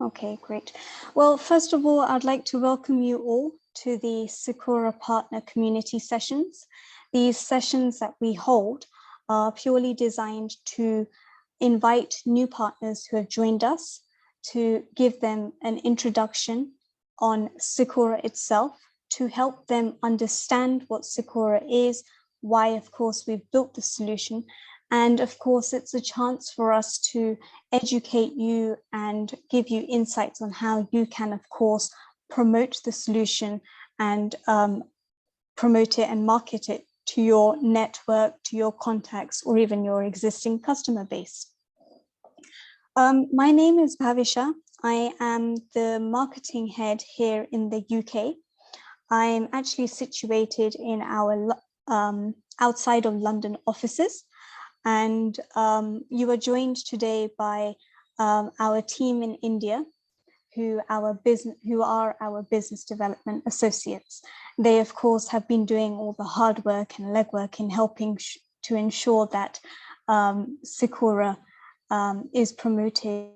Okay, great. Well, first of all, I'd like to welcome you all to the Siccura Partner Community Sessions. These sessions that we hold are purely designed to invite new partners who have joined us, to give them an introduction on Siccura itself, to help them understand what Siccura is, why, of course, we've built the solution. And of course, it's a chance for us to educate you and give you insights on how you can, of course, promote the solution and promote it and market it to your network, to your contacts, or even your existing customer base. My name is Bhavisha. I am the marketing head here in the UK. I'm actually situated in our outside of London offices. And you are joined today by our team in India, who are our business development associates. They, of course, have been doing all the hard work and legwork in helping to ensure that Siccura is promoted.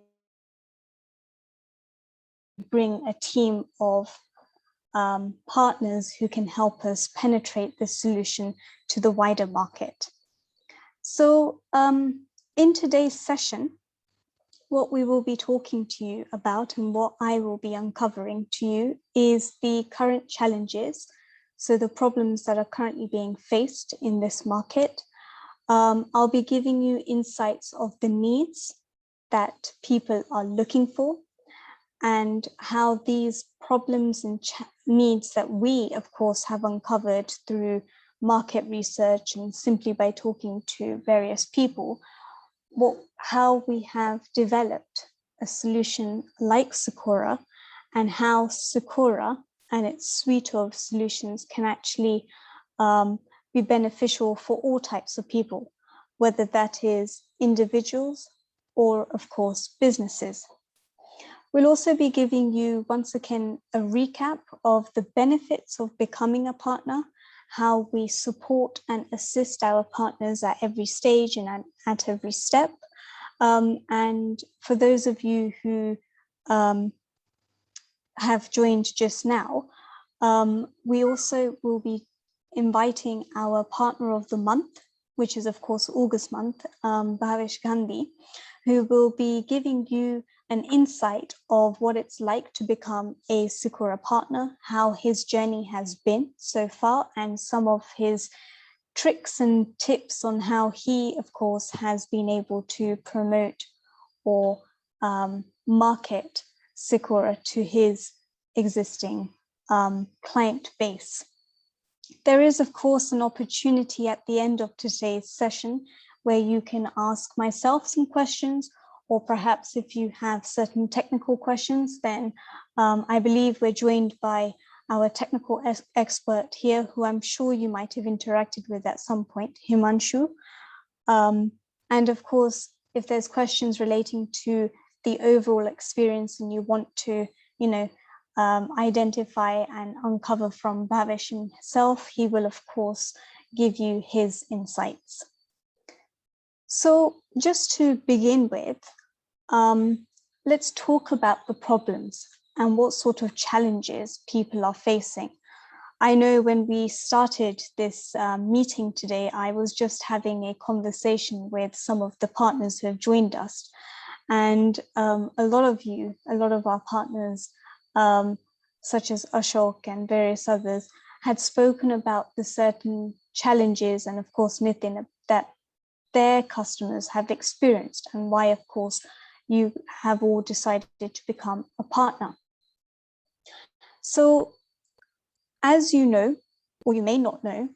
Bring a team of partners who can help us penetrate this solution to the wider market. So in today's session, what we will be talking to you about and what I will be uncovering to you is the current challenges. So the problems that are currently being faced in this market. I'll be giving you insights of the needs that people are looking for and how these problems and needs that we, of course, have uncovered through market research and simply by talking to various people, how we have developed a solution like Siccura and how Siccura and its suite of solutions can actually be beneficial for all types of people, whether that is individuals or, of course, businesses. We'll also be giving you, once again, a recap of the benefits of becoming a partner, how we support and assist our partners at every stage and at every step. And for those of you who have joined just now, we also will be inviting our partner of the month, which is of course August month, Bhavesh Gandhi, who will be giving you an insight of what it's like to become a Siccura partner, how his journey has been so far, and some of his tricks and tips on how he, of course, has been able to promote or market Siccura to his existing client base. There is, of course, an opportunity at the end of today's session where you can ask myself some questions, or perhaps if you have certain technical questions, then I believe we're joined by our technical expert here, who I'm sure you might have interacted with at some point, Himanshu. And of course, if there's questions relating to the overall experience and you want to, identify and uncover from Bhavesh himself, he will, of course, give you his insights. So just to begin with, let's talk about the problems and what sort of challenges people are facing. I know when we started this meeting today, I was just having a conversation with some of the partners who have joined us. And a lot of our partners, such as Ashok and various others, had spoken about the certain challenges, and of course, Nitin, that their customers have experienced, and why, of course, you have all decided to become a partner. So, as you know, or you may not know,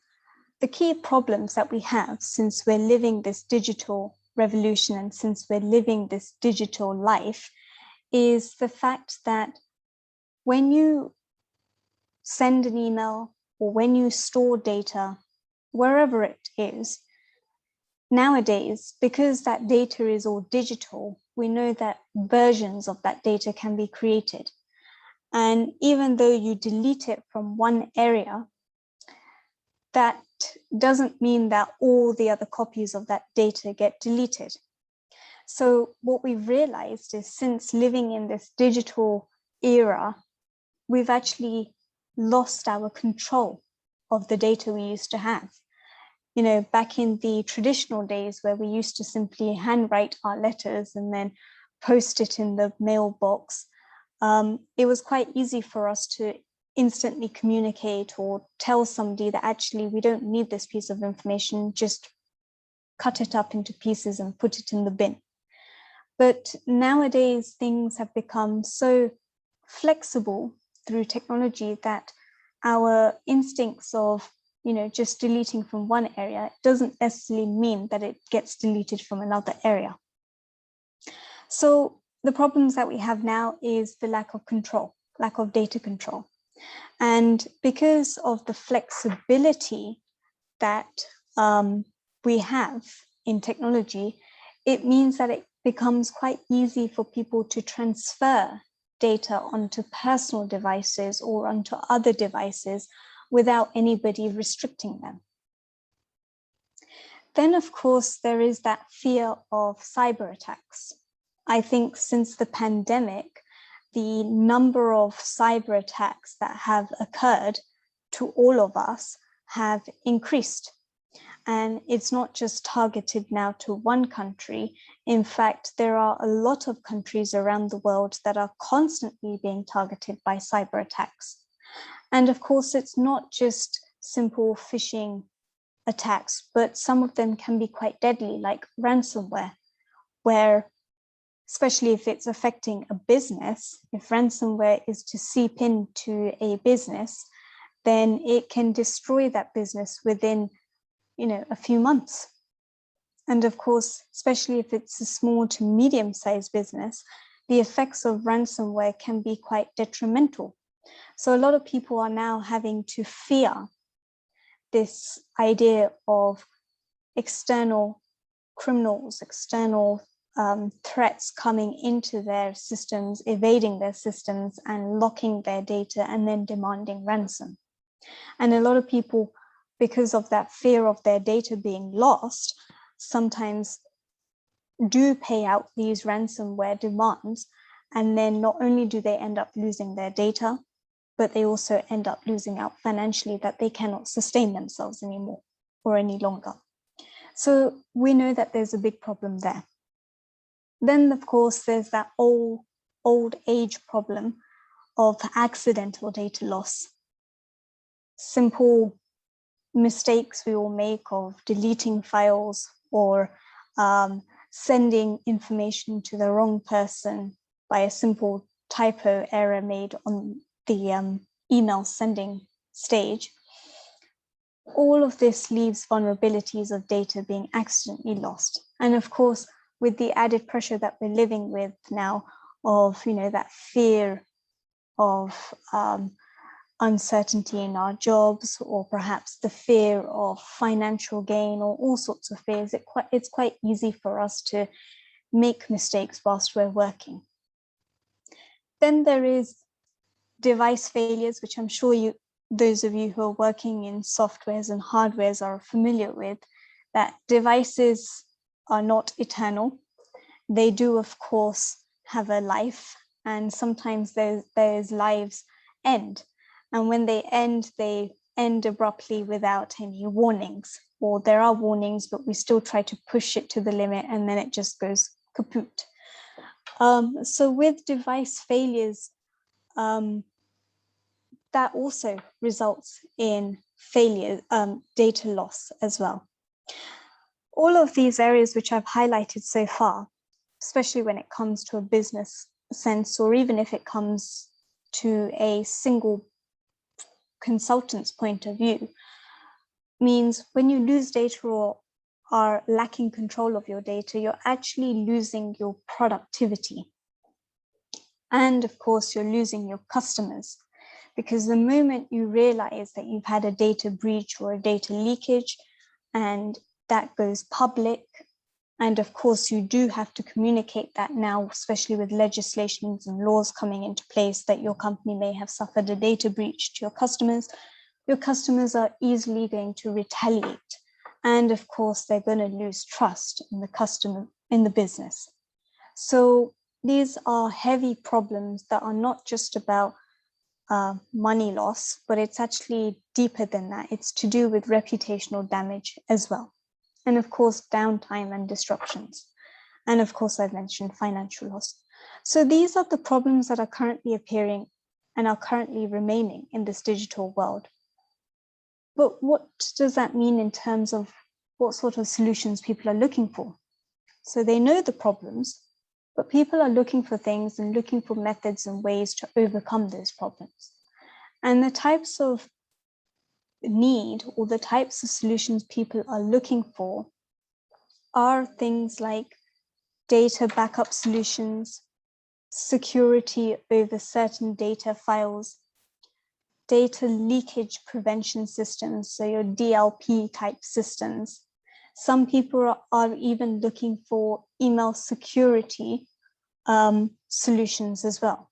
the key problems that we have since we're living this digital revolution and since we're living this digital life is the fact that when you send an email or when you store data, wherever it is, nowadays, because that data is all digital, we know that versions of that data can be created. And even though you delete it from one area, that doesn't mean that all the other copies of that data get deleted. So what we've realized is, since living in this digital era, we've actually lost our control of the data we used to have. You know, back in the traditional days where we used to simply handwrite our letters and then post it in the mailbox, it was quite easy for us to instantly communicate or tell somebody that actually we don't need this piece of information, just cut it up into pieces and put it in the bin. But nowadays, things have become so flexible through technology that our instincts of, you know, just deleting from one area doesn't necessarily mean that it gets deleted from another area. So the problems that we have now is the lack of control, lack of data control. And because of the flexibility that we have in technology, it means that it becomes quite easy for people to transfer data onto personal devices or onto other devices without anybody restricting them. Then, of course, there is that fear of cyber attacks. I think since the pandemic, the number of cyber attacks that have occurred to all of us have increased. And it's not just targeted now to one country. In fact, there are a lot of countries around the world that are constantly being targeted by cyber attacks. And of course, it's not just simple phishing attacks, but some of them can be quite deadly, like ransomware, where, especially if it's affecting a business, if ransomware is to seep into a business, then it can destroy that business within, you know, a few months. And of course, especially if it's a small to medium-sized business, the effects of ransomware can be quite detrimental. So a lot of people are now having to fear this idea of external criminals, external threats coming into their systems, evading their systems and locking their data and then demanding ransom. And a lot of people, because of that fear of their data being lost, sometimes do pay out these ransomware demands. And then not only do they end up losing their data, but they also end up losing out financially, that they cannot sustain themselves anymore or any longer. So we know that there's a big problem there. Then, of course, there's that old age problem of accidental data loss. Simple mistakes we all make of deleting files or sending information to the wrong person by a simple typo error made on the email sending stage. All of this leaves vulnerabilities of data being accidentally lost. And of course, with the added pressure that we're living with now of, you know, that fear of uncertainty in our jobs, or perhaps the fear of financial gain, or all sorts of fears, it's quite easy for us to make mistakes whilst we're working. Then there is device failures, which I'm sure those of you who are working in softwares and hardwares are familiar with, that devices are not eternal. They do, of course, have a life, and sometimes those lives end. And when they end abruptly without any warnings, or there are warnings, but we still try to push it to the limit, and then it just goes kaput. So with device failures, that also results in failure, data loss as well. All of these areas which I've highlighted so far, especially when it comes to a business sense, or even if it comes to a single consultant's point of view, means when you lose data or are lacking control of your data, you're actually losing your productivity. And of course, you're losing your customers, because the moment you realize that you've had a data breach or a data leakage, and that goes public, and of course, you do have to communicate that now, especially with legislations and laws coming into place, that your company may have suffered a data breach to your customers are easily going to retaliate. And of course, they're going to lose trust in the customer, in the business. So these are heavy problems that are not just about money loss, but it's actually deeper than that. It's to do with reputational damage as well. And of course, downtime and disruptions. And of course, I've mentioned financial loss. So these are the problems that are currently appearing and are currently remaining in this digital world. But what does that mean in terms of what sort of solutions people are looking for? So they know the problems, but people are looking for things and looking for methods and ways to overcome those problems. And the types of need or the types of solutions people are looking for are things like data backup solutions, security over certain data files, data leakage prevention systems, so your DLP type systems. Some people are even looking for email security solutions as well.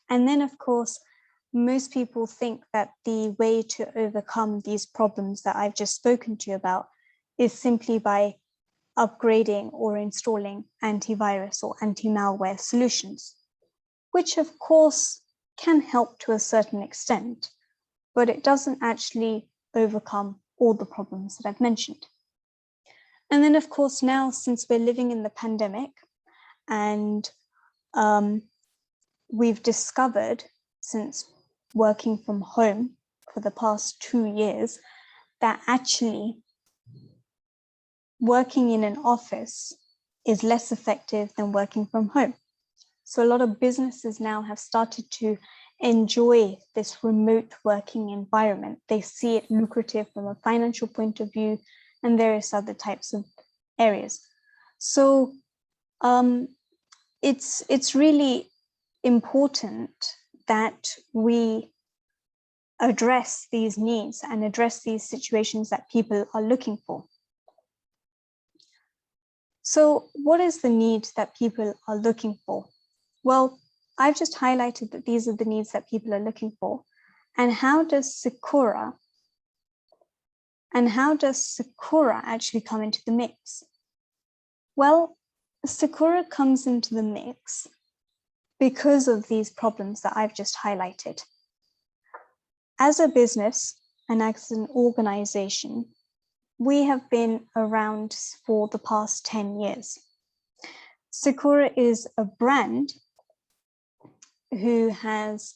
And then, of course, most people think that the way to overcome these problems that I've just spoken to you about is simply by upgrading or installing antivirus or anti-malware solutions, which of course can help to a certain extent, but it doesn't actually overcome all the problems that I've mentioned. And then, of course, now since we're living in the pandemic and we've discovered since working from home for the past 2 years that actually working in an office is less effective than working from home. So a lot of businesses now have started to enjoy this remote working environment. They see it lucrative from a financial point of view and various other types of areas. So it's really important that we address these needs and address these situations that people are looking for. So what is the need that people are looking for? Well, I've just highlighted that these are the needs that people are looking for. And how does Siccura actually come into the mix? Well, Siccura comes into the mix because of these problems that I've just highlighted. As a business and as an organization, we have been around for the past 10 years. Siccura is a brand who has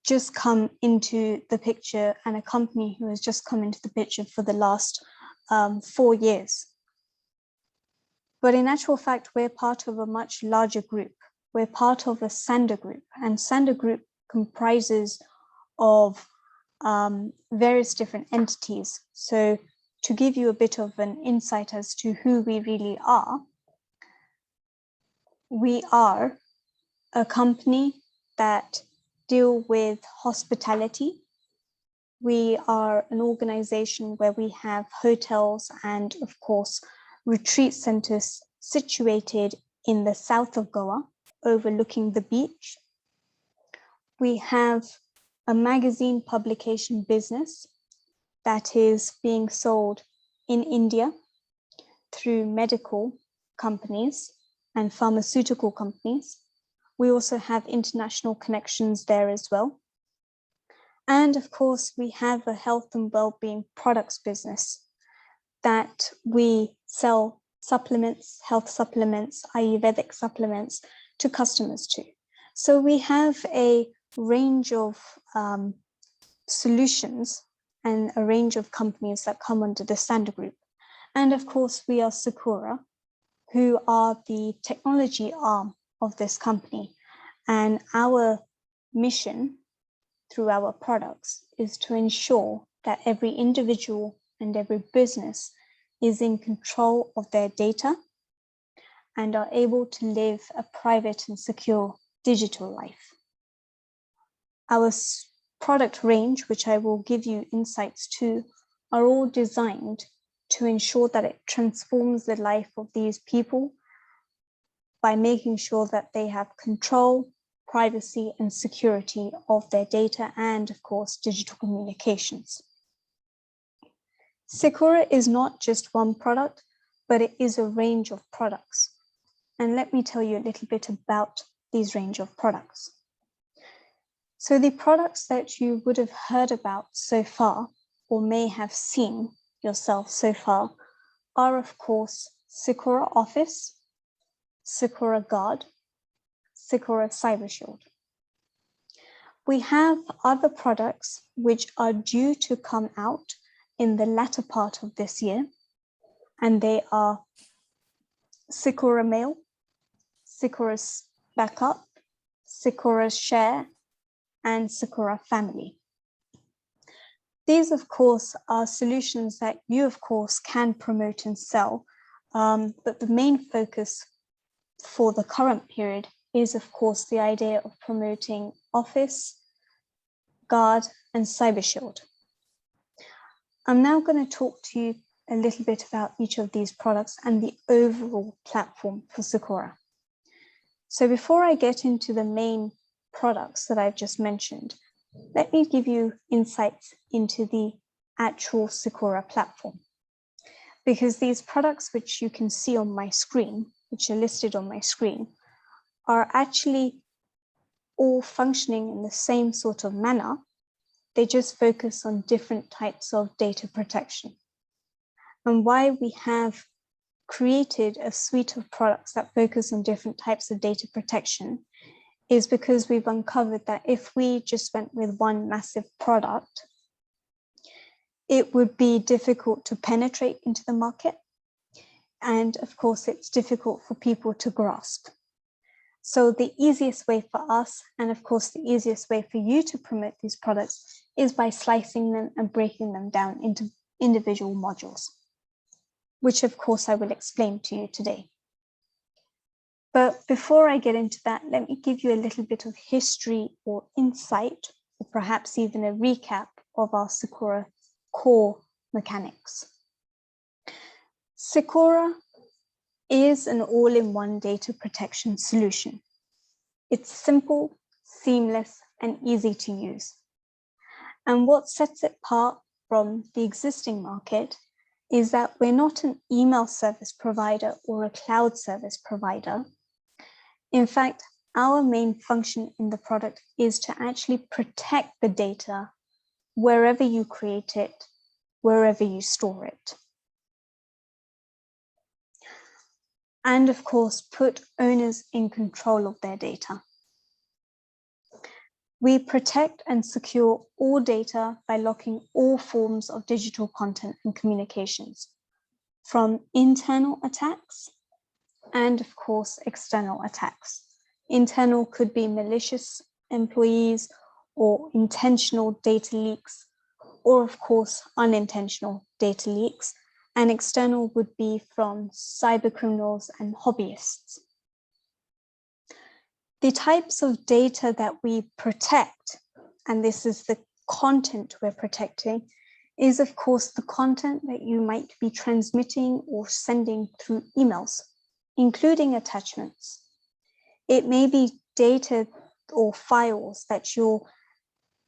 just come into the picture and a company who has just come into the picture for the last 4 years. But in actual fact, we're part of a much larger group. We're part of a Sander group, and Sander group comprises of various different entities. So to give you a bit of an insight as to who we really are, we are a company that deal with hospitality. We are an organization where we have hotels and, of course, retreat centers situated in the south of Goa, overlooking the beach. We have a magazine publication business that is being sold in India through medical companies and pharmaceutical companies. We also have international connections there as well. And of course, we have a health and well-being products business that we sell supplements, health supplements, Ayurvedic supplements to customers too. So we have a range of solutions and a range of companies that come under the Sander Group. And of course, we are Siccura, who are the technology arm of this company. And our mission through our products is to ensure that every individual and every business is in control of their data and are able to live a private and secure digital life. Our product range, which I will give you insights to, are all designed to ensure that it transforms the life of these people by making sure that they have control, privacy, and security of their data and, of course, digital communications. Siccura is not just one product, but it is a range of products. and let me tell you a little bit about these range of products. So the products that you would have heard about so far, or may have seen yourself so far, are of course Siccura Office, Siccura Guard, Siccura Cyber Shield. We have other products which are due to come out in the latter part of this year, and they are Siccura Mail, Siccura Backup, Siccura Share, and Siccura Family. These, of course, are solutions that you, of course, can promote and sell, but the main focus for the current period is, of course, the idea of promoting Office, Guard, and Cyber Shield. I'm now going to talk to you a little bit about each of these products and the overall platform for Siccura. So before I get into the main products that I've just mentioned, let me give you insights into the actual Siccura platform. Because these products which you can see on my screen, which are listed on my screen, are actually all functioning in the same sort of manner. They just focus on different types of data protection. And why we have created a suite of products that focus on different types of data protection is because we've uncovered that if we just went with one massive product, it would be difficult to penetrate into the market. And of course, it's difficult for people to grasp. So the easiest way for us, and of course, the easiest way for you to promote these products is by slicing them and breaking them down into individual modules, which of course I will explain to you today. But before I get into that, let me give you a little bit of history or insight, or perhaps even a recap of our Siccura core mechanics. Siccura is an all-in-one data protection solution. It's simple, seamless, and easy to use. And what sets it apart from the existing market is that we're not an email service provider or a cloud service provider. In fact, our main function in the product is to actually protect the data wherever you create it, wherever you store it. And of course, put owners in control of their data. We protect and secure all data by locking all forms of digital content and communications, from internal attacks and of course, external attacks. Internal could be malicious employees or intentional data leaks, or of course, unintentional data leaks. And external would be from cyber criminals and hobbyists. The types of data that we protect, and this is the content we're protecting, is of course the content that you might be transmitting or sending through emails, including attachments. It may be data or files that you're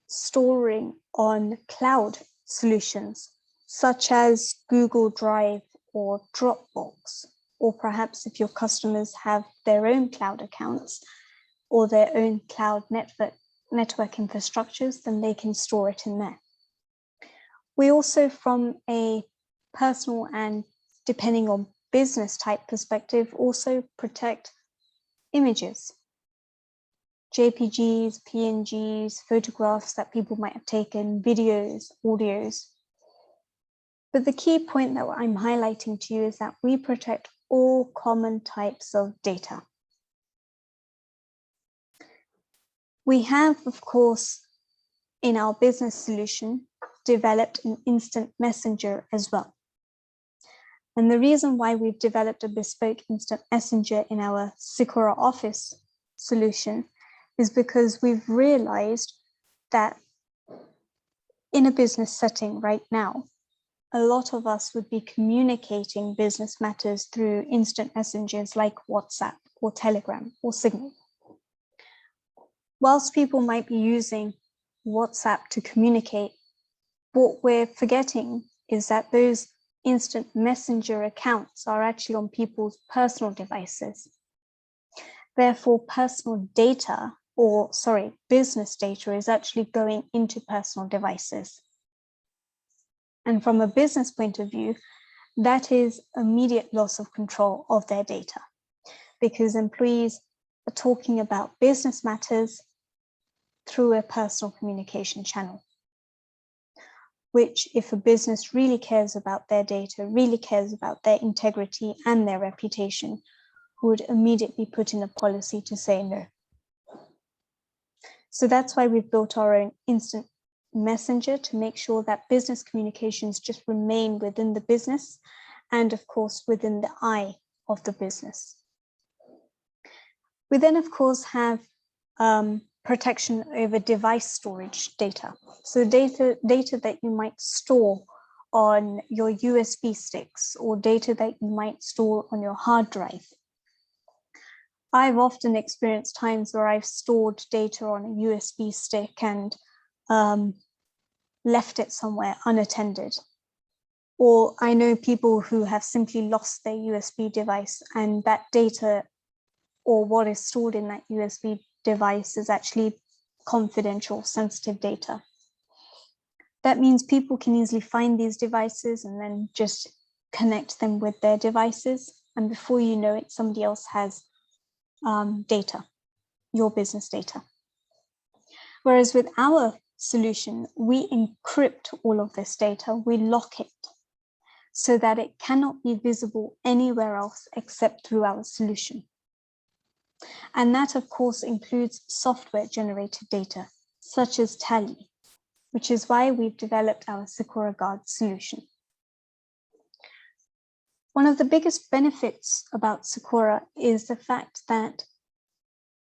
storing on cloud solutions, such as Google Drive or Dropbox, or perhaps if your customers have their own cloud accounts or their own cloud network infrastructures, then they can store it in there. We also, from a personal and depending on business type perspective, also protect images, JPGs, PNGs, photographs that people might have taken, videos, audios. But the key point that I'm highlighting to you is that we protect all common types of data. We have, of course, in our business solution, developed an instant messenger as well. And the reason why we've developed a bespoke instant messenger in our Siccura Office solution is because we've realized that in a business setting right now, a lot of us would be communicating business matters through instant messengers like WhatsApp or Telegram or Signal. Whilst people might be using WhatsApp to communicate, what we're forgetting is that those instant messenger accounts are actually on people's personal devices. Therefore, personal data, or sorry, business data is actually going into personal devices. And from a business point of view, that is immediate loss of control of their data, because employees are talking about business matters through a personal communication channel, which, if a business really cares about their data, really cares about their integrity and their reputation, would immediately put in a policy to say no. So that's why we've built our own instant messenger to make sure that business communications just remain within the business and, of course, within the eye of the business. We then, of course, have protection over device storage data. So data that you might store on your USB sticks, or data that you might store on your hard drive. I've often experienced times where I've stored data on a USB stick and left it somewhere unattended. Or I know people who have simply lost their USB device, and that data, or what is stored in that USB device, is actually confidential, sensitive data. That means people can easily find these devices and then just connect them with their devices. And before you know it, somebody else has data, your business data. Whereas with our solution, we encrypt all of this data, we lock it so that it cannot be visible anywhere else except through our solution. And that, of course, includes software generated data, such as Tally, which is why we've developed our Siccura Guard solution. One of the biggest benefits about Siccura is the fact that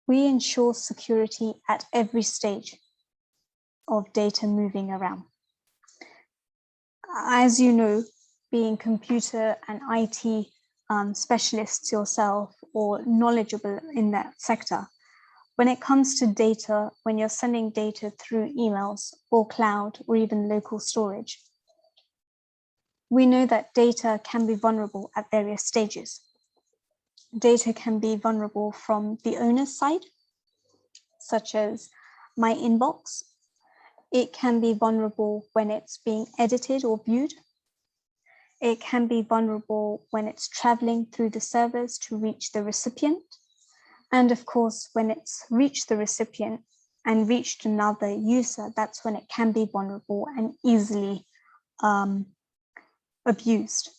we ensure security at every stage of data moving around. As you know, being computer and IT specialists yourself, or knowledgeable in that sector, when it comes to data, when you're sending data through emails or cloud or even local storage, we know that data can be vulnerable at various stages. Data can be vulnerable from the owner's side, such as my inbox. It can be vulnerable when it's being edited or viewed. It can be vulnerable when it's traveling through the servers to reach the recipient. And of course, when it's reached the recipient and reached another user, that's when it can be vulnerable and easily abused.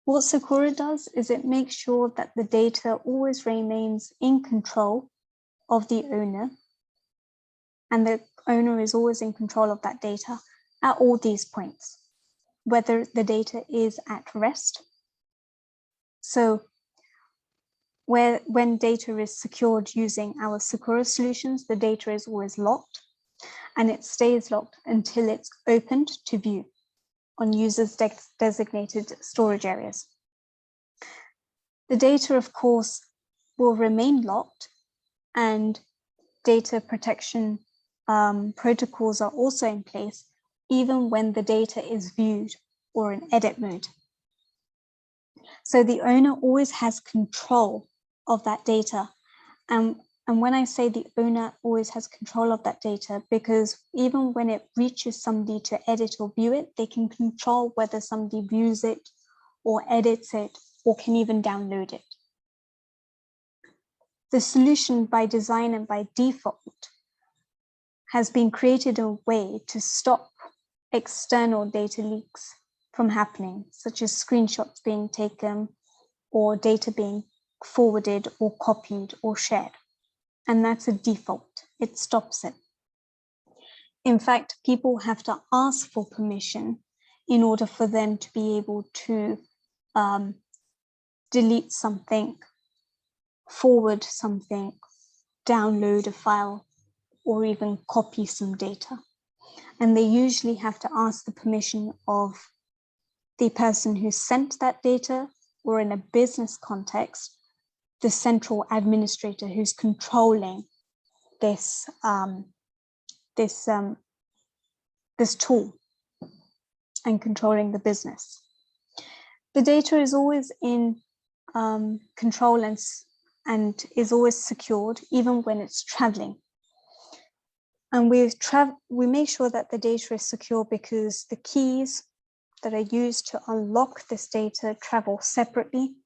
What Siccura does is it makes sure that the data always remains in control of the owner, and the owner is always in control of that data at all these points, whether the data is at rest. So when data is secured using our Siccura solutions, the data is always locked, and it stays locked until it's opened to view on users' designated storage areas. The data, of course, will remain locked, and data protection protocols are also in place, even when the data is viewed or in edit mode. So the owner always has control of that data. And when I say the owner always has control of that data, because even when it reaches somebody to edit or view it, they can control whether somebody views it or edits it or can even download it. The solution, by design and by default, has been created in a way to stop external data leaks from happening, such as screenshots being taken or data being forwarded or copied or shared. And that's a default. It stops it. In fact, people have to ask for permission in order for them to be able to delete something, forward something, download a file, or even copy some data. And they usually have to ask the permission of the person who sent that data, or in a business context, the central administrator who's controlling this tool and controlling the business. The data is always in control and is always secured, even when it's traveling. And we make sure that the data is secure because the keys that are used to unlock this data travel separately,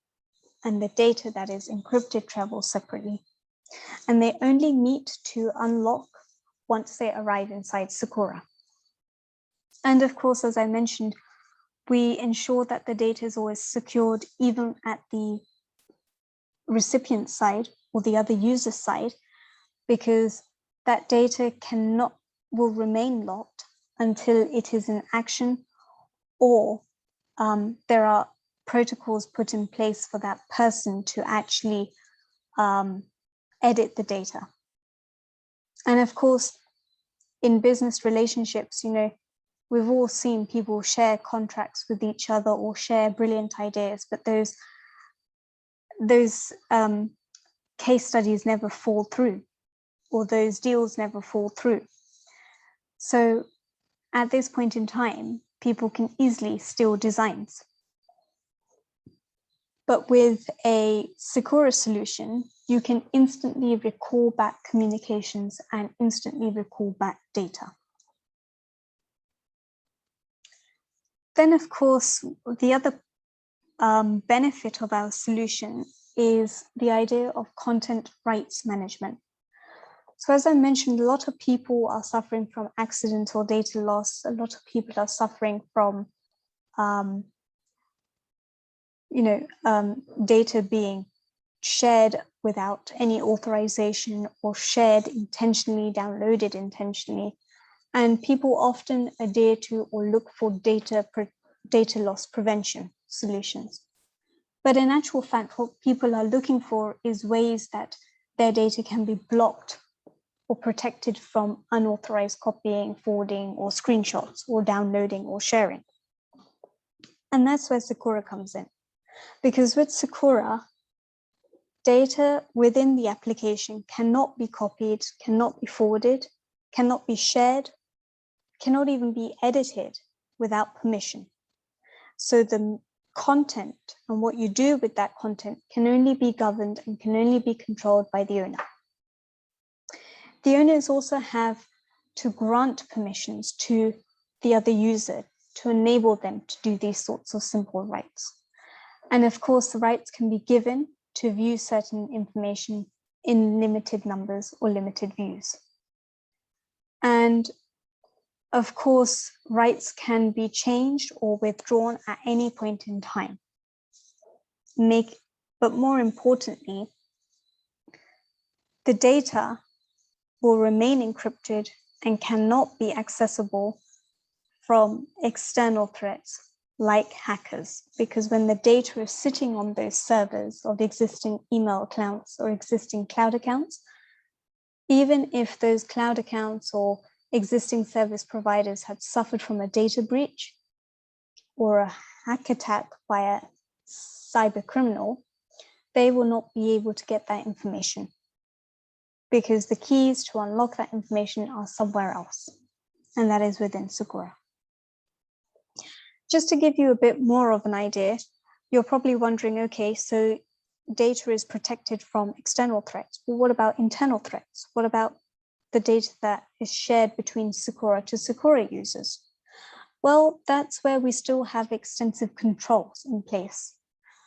and the data that is encrypted travels separately. And they only meet to unlock once they arrive inside Siccura. And of course, as I mentioned, we ensure that the data is always secured, even at the recipient side or the other user side, because that data will remain locked until it is in action, or there are protocols put in place for that person to actually edit the data. And of course, in business relationships, we've all seen people share contracts with each other or share brilliant ideas, but those case studies never fall through, or those deals never fall through. So at this point in time, people can easily steal designs. But with a Siccura solution, you can instantly recall back communications and instantly recall back data. Then, of course, the other benefit of our solution is the idea of content rights management. So as I mentioned, a lot of people are suffering from accidental data loss. A lot of people are suffering from data being shared without any authorization, or shared intentionally, downloaded intentionally. And people often adhere to or look for data loss prevention solutions. But in actual fact, what people are looking for is ways that their data can be blocked or protected from unauthorized copying, forwarding, or screenshots, or downloading or sharing. And that's where Siccura comes in. Because with Siccura, data within the application cannot be copied, cannot be forwarded, cannot be shared, cannot even be edited without permission. So the content and what you do with that content can only be governed and can only be controlled by the owner. The owners also have to grant permissions to the other user to enable them to do these sorts of simple rights. And of course, the rights can be given to view certain information in limited numbers or limited views. And of course, rights can be changed or withdrawn at any point in time. But more importantly, the data will remain encrypted and cannot be accessible from external threats like hackers, because when the data is sitting on those servers of existing email accounts or existing cloud accounts, even if those cloud accounts or existing service providers had suffered from a data breach or a hack attack by a cyber criminal, they will not be able to get that information, because the keys to unlock that information are somewhere else, and that is within Siccura. Just to give you a bit more of an idea, you're probably wondering, okay, so data is protected from external threats, but what about internal threats? What about the data that is shared between Siccura to Siccura users? Well, that's where we still have extensive controls in place.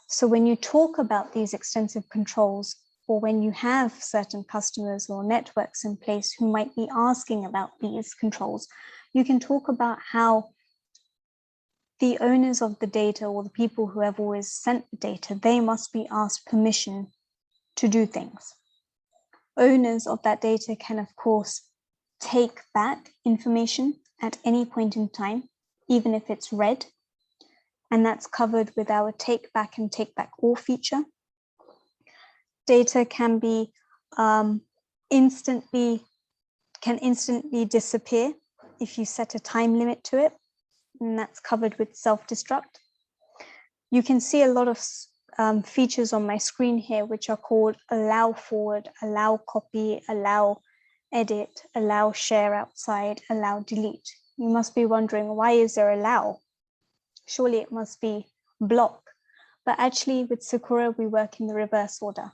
So when you talk about these extensive controls, or when you have certain customers or networks in place who might be asking about these controls, you can talk about how the owners of the data, or the people who have always sent the data, they must be asked permission to do things. Owners of that data can, of course, take back information at any point in time, even if it's read, and that's covered with our take back and take back all feature. Data can be instantly disappear if you set a time limit to it, and that's covered with self-destruct. You can see a lot of features on my screen here, which are called allow forward, allow copy, allow edit, allow share outside, allow delete. You must be wondering, why is there allow? Surely it must be block. But actually with Siccura, we work in the reverse order.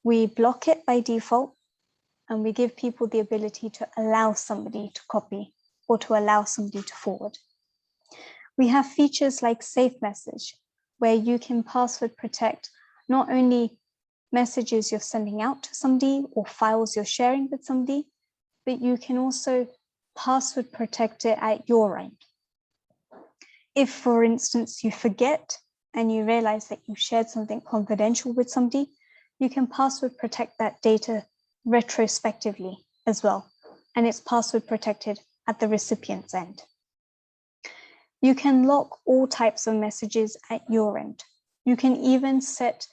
We block it by default, and we give people the ability to allow somebody to copy or to allow somebody to forward. We have features like Safe Message, where you can password protect not only messages you're sending out to somebody or files you're sharing with somebody, but you can also password protect it at your end. If, for instance, you forget and you realize that you shared something confidential with somebody, you can password protect that data retrospectively as well, and it's password protected at the recipient's end. You can lock all types of messages at your end. You can even set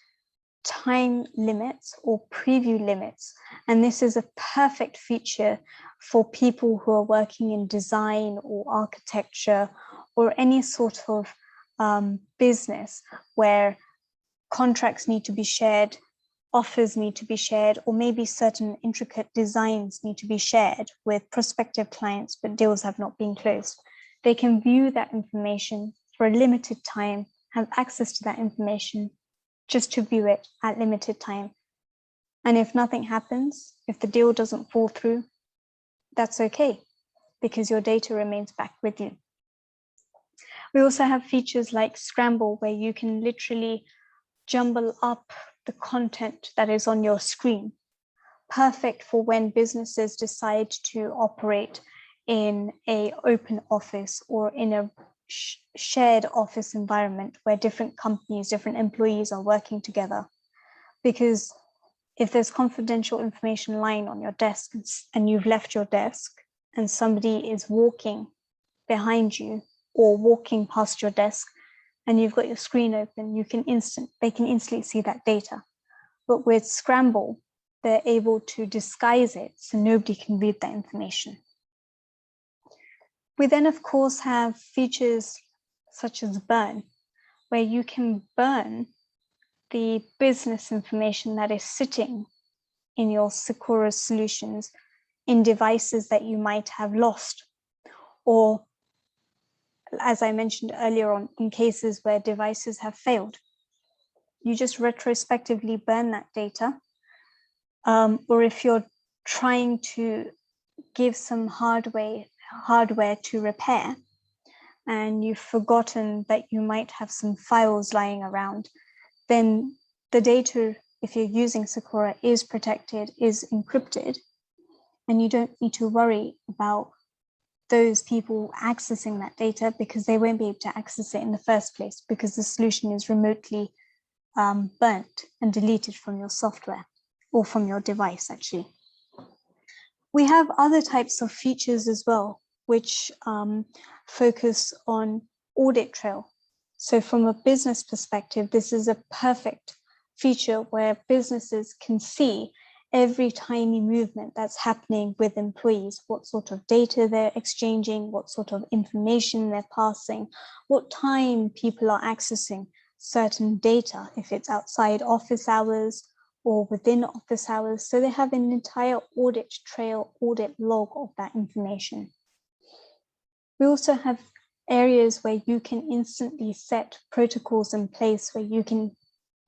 time limits or preview limits, and this is a perfect feature for people who are working in design or architecture or any sort of business where contracts need to be shared, offers need to be shared, or maybe certain intricate designs need to be shared with prospective clients, but deals have not been closed. They can view that information for a limited time, have access to that information just to view it at limited time. And if nothing happens, if the deal doesn't fall through, that's okay, because your data remains back with you. We also have features like Scramble, where you can literally jumble up the content that is on your screen. Perfect for when businesses decide to operate in an open office or in a shared office environment where different companies, different employees are working together. Because if there's confidential information lying on your desk and you've left your desk and somebody is walking behind you or walking past your desk and you've got your screen open, they can instantly see that data. But with Scramble, they're able to disguise it so nobody can read that information. We then, of course, have features such as Burn, where you can burn the business information that is sitting in your Siccura solutions in devices that you might have lost, or as I mentioned earlier on, in cases where devices have failed. You just retrospectively burn that data. Or if you're trying to give some hardware to repair, and you've forgotten that you might have some files lying around, then the data, if you're using Siccura, is protected, is encrypted, and you don't need to worry about those people accessing that data, because they won't be able to access it in the first place, because the solution is remotely burnt and deleted from your software or from your device, actually. We have other types of features as well, which focus on audit trail. So from a business perspective, this is a perfect feature where businesses can see every tiny movement that's happening with employees, what sort of data they're exchanging, what sort of information they're passing, what time people are accessing certain data, if it's outside office hours or within office hours. So they have an entire audit trail, audit log of that information. We also have areas where you can instantly set protocols in place where you can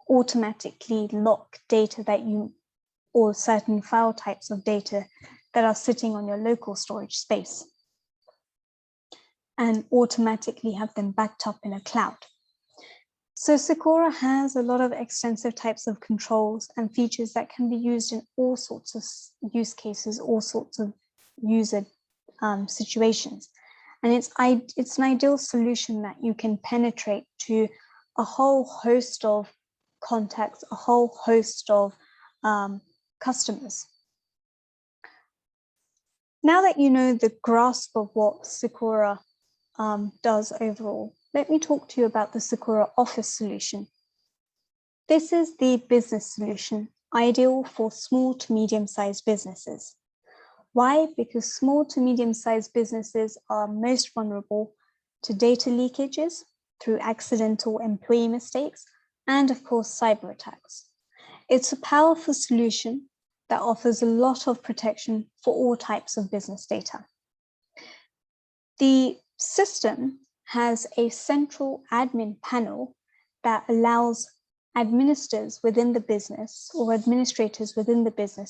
automatically lock data that or certain file types of data that are sitting on your local storage space, and automatically have them backed up in a cloud. So Siccura has a lot of extensive types of controls and features that can be used in all sorts of use cases, all sorts of user situations. And it's an ideal solution that you can penetrate to a whole host of contacts, a whole host of customers. Now that you know the grasp of what Siccura does overall, let me talk to you about the Siccura Office solution. This is the business solution, ideal for small to medium-sized businesses. Why? Because small to medium-sized businesses are most vulnerable to data leakages through accidental employee mistakes and, of course, cyber attacks. It's a powerful solution that offers a lot of protection for all types of business data. The system has a central admin panel that allows administrators within the business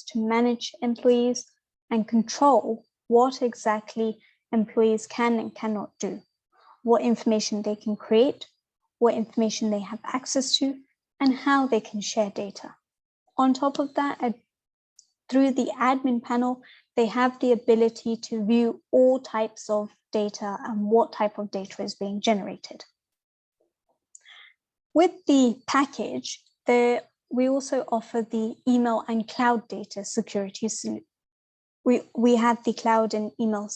to manage employees and control what exactly employees can and cannot do, what information they can create, what information they have access to, and how they can share data. On top of that, through the admin panel, they have the ability to view all types of data and what type of data is being generated. With the package, we also offer the email and cloud data security solution. We have the cloud and email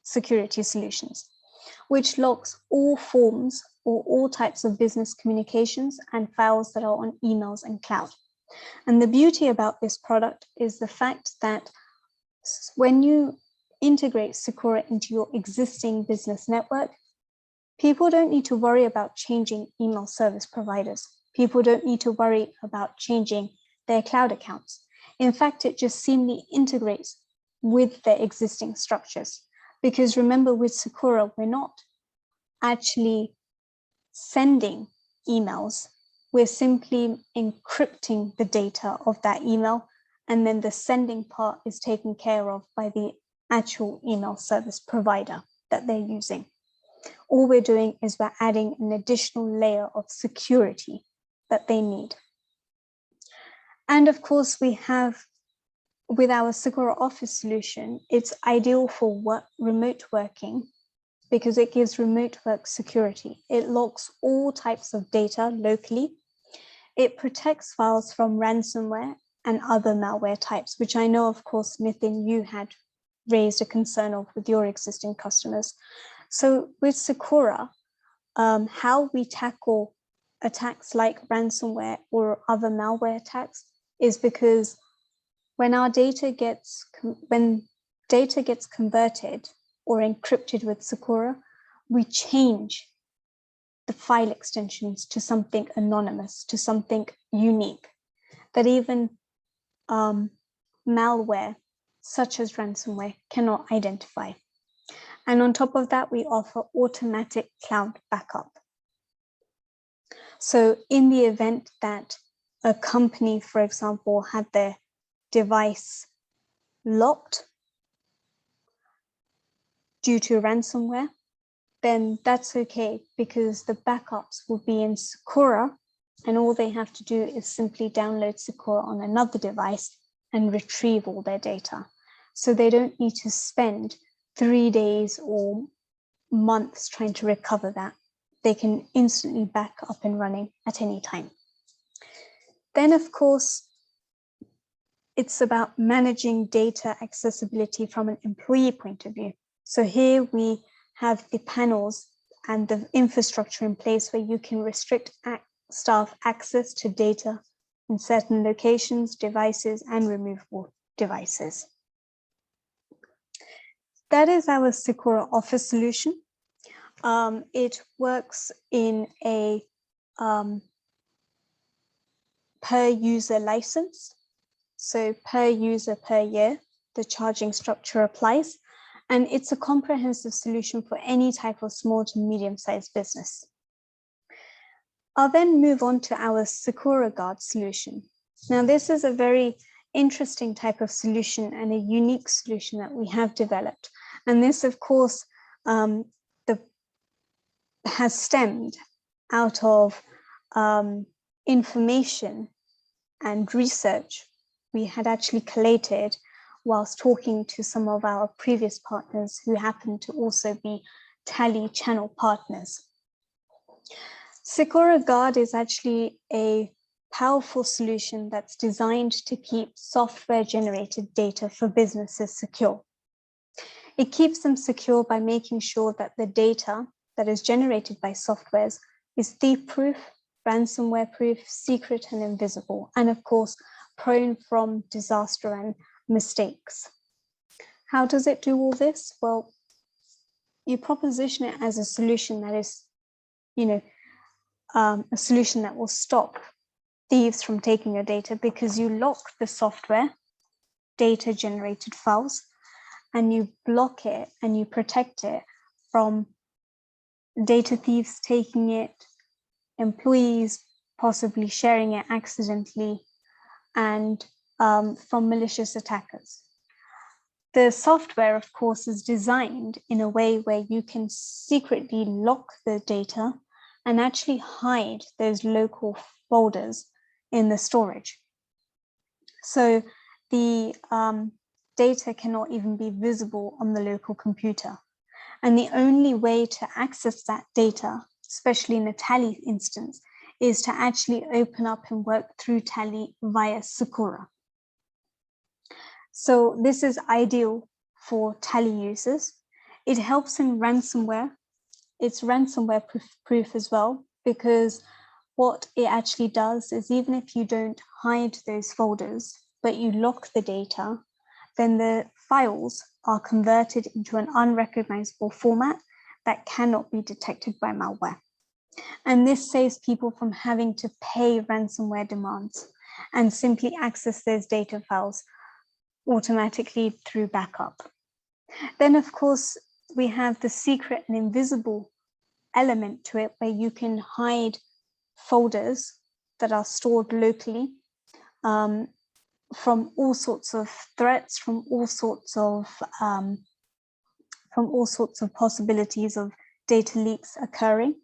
security solutions, which locks all forms or all types of business communications and files that are on emails and cloud. And the beauty about this product is the fact that when you integrate Siccura into your existing business network, people don't need to worry about changing email service providers. People don't need to worry about changing their cloud accounts. In fact, it just seamlessly integrates with their existing structures. Because remember, with Siccura, we're not actually sending emails. We're simply encrypting the data of that email, and then the sending part is taken care of by the actual email service provider that they're using. All we're doing is we're adding an additional layer of security that they need. And of course, we have, with our Siccura Office solution, it's ideal for remote working because it gives remote work security. It locks all types of data locally. It protects files from ransomware and other malware types, which I know, of course, Nitin, you had raised a concern of with your existing customers. So with Siccura, how we tackle attacks like ransomware or other malware attacks is because when data gets converted or encrypted with Siccura, we change the file extensions to something anonymous, to something unique, that even malware, such as ransomware, cannot identify. And on top of that, we offer automatic cloud backup. So in the event that a company, for example, had their device locked due to ransomware, then that's okay because the backups will be in Siccura, and all they have to do is simply download Siccura on another device and retrieve all their data. So they don't need to spend 3 days or months trying to recover that. They can instantly back up and running at any time. Then, of course, it's about managing data accessibility from an employee point of view. So here we have the panels and the infrastructure in place where you can restrict staff access to data in certain locations, devices, and removable devices. That is our Siccura Office solution. It works in a per user license. So per user per year, the charging structure applies. And it's a comprehensive solution for any type of small to medium-sized business. I'll then move on to our Siccura Guard solution. Now, this is a very interesting type of solution and a unique solution that we have developed. And this, of course, has stemmed out of information and research we had actually collated whilst talking to some of our previous partners who happen to also be Tally channel partners. Siccura Guard is actually a powerful solution that's designed to keep software-generated data for businesses secure. It keeps them secure by making sure that the data that is generated by softwares is thief-proof, ransomware-proof, secret and invisible, and of course, prone from disaster and mistakes. How does it do all this? Well, you proposition it as a solution that is, a solution that will stop thieves from taking your data because you lock the software data generated files and you block it and you protect it from data thieves taking it, employees possibly sharing it accidentally, and from malicious attackers. The software, of course, is designed in a way where you can secretly lock the data and actually hide those local folders in the storage. So the data cannot even be visible on the local computer. And the only way to access that data, especially in a Tally instance, is to actually open up and work through Tally via Siccura. So this is ideal for Tally users. It helps in ransomware. It's ransomware proof as well, because what it actually does is, even if you don't hide those folders, but you lock the data, then the files are converted into an unrecognizable format that cannot be detected by malware. And this saves people from having to pay ransomware demands and simply access those data files automatically through backup. Then, of course, we have the secret and invisible element to it, where you can hide folders that are stored locally from all sorts of threats, from all sorts of possibilities of data leaks occurring.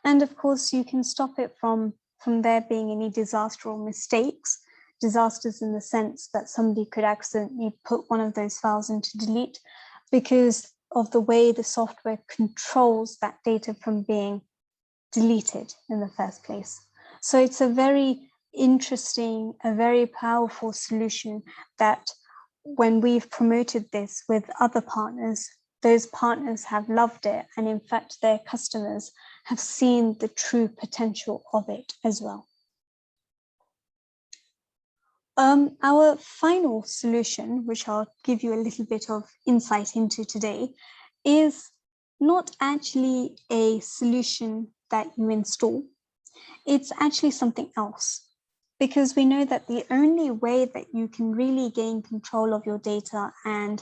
And of course, you can stop it from there being any disaster or mistakes. Disasters in the sense that somebody could accidentally put one of those files into delete because of the way the software controls that data from being deleted in the first place. So it's a very interesting, a very powerful solution that, when we've promoted this with other partners, those partners have loved it. And in fact, their customers have seen the true potential of it as well. Our final solution, which I'll give you a little bit of insight into today, is not actually a solution that you install. It's actually something else, because we know that the only way that you can really gain control of your data and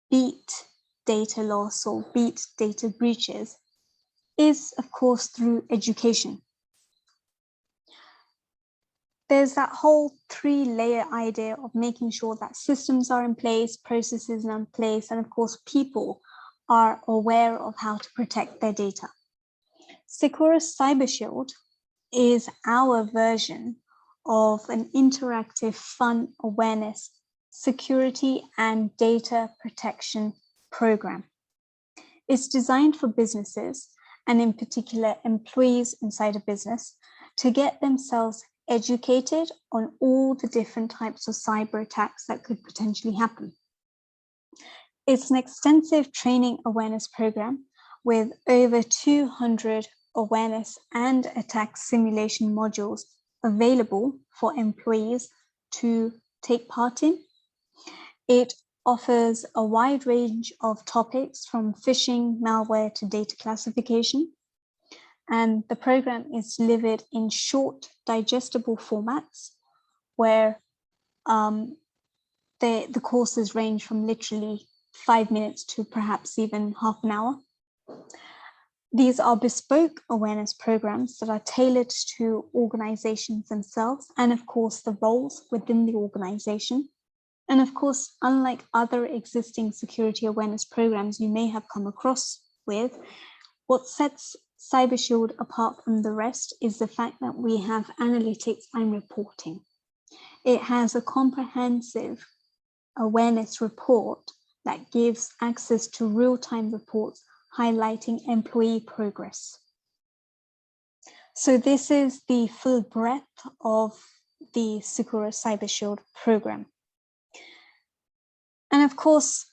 beat data loss or beat data breaches is, of course, through education. There's that whole 3-layer idea of making sure that systems are in place, processes are in place, and of course, people are aware of how to protect their data. Siccura Cyber Shield is our version of an interactive, fun awareness, security, and data protection program. It's designed for businesses, and in particular, employees inside a business, to get themselves educated on all the different types of cyber attacks that could potentially happen. It's an extensive training awareness program with over 200 awareness and attack simulation modules available for employees to take part in. It offers a wide range of topics, from phishing, malware to data classification. And the program is delivered in short, digestible formats, where the courses range from literally 5 minutes to perhaps even half an hour. These are bespoke awareness programs that are tailored to organizations themselves, and of course, the roles within the organization. And of course, unlike other existing security awareness programs you may have come across with, what sets Cyber Shield apart from the rest is the fact that we have analytics and reporting. It has a comprehensive awareness report that gives access to real-time reports highlighting employee progress. So this is the full breadth of the Siccura Cyber Shield program. And of course,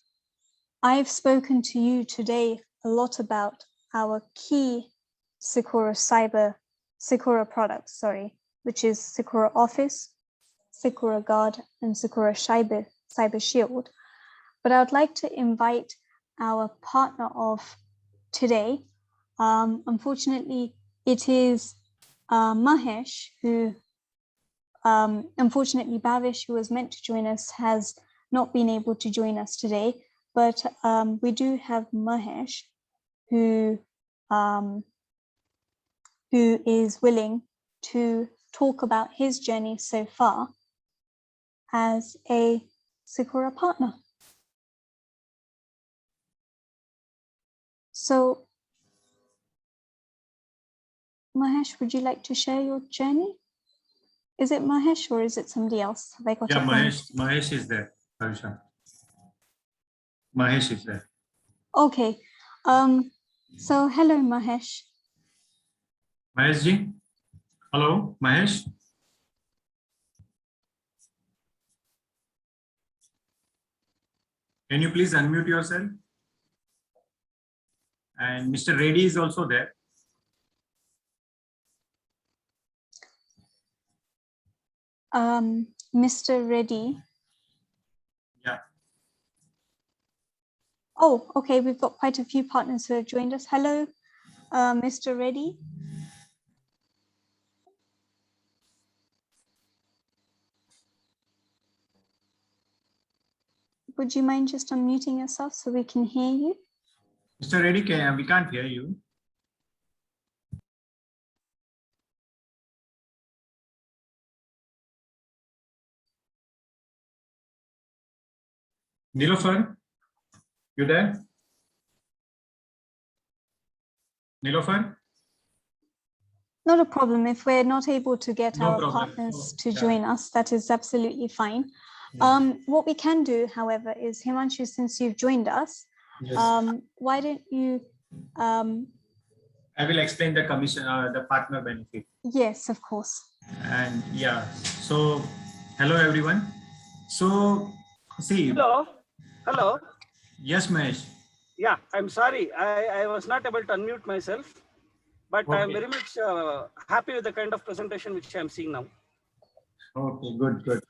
I've spoken to you today a lot about our key Siccura products, which is Siccura Office, Siccura Guard, and Siccura Cyber Shield. But I would like to invite our partner of today. Unfortunately, it is Mahesh, who, unfortunately, Bhavish, who was meant to join us, has not been able to join us today. But we do have Mahesh, who is willing to talk about his journey so far as a Siccura partner. So, Mahesh, would you like to share your journey? Is it Mahesh or is it somebody else? Have I got it wrong? Mahesh is there, Harsha. Mahesh is there. Okay. So hello, Mahesh. Mahesh ji. Hello, Mahesh. Can you please unmute yourself? And Mr. Reddy is also there. Mr. Reddy. Yeah. Oh, okay. We've got quite a few partners who have joined us. Hello, Mr. Reddy. Would you mind just unmuting yourself so we can hear you? Mr. Reddy, we can't hear you. Nilofer, you there? Nilofer? Not a problem. If we're not able to get No our problem. partners to join us, that is absolutely fine. Yeah. What we can do, however, is Himanshu, since you've joined us, Yes. why don't you I will explain the commission, the partner benefit. Yes, of course. And yeah, so hello everyone. So see. Hello. Yes, Mahesh. Yeah, I'm sorry. I was not able to unmute myself, but Okay. I'm very much happy with the kind of presentation which I'm seeing now. Okay, good.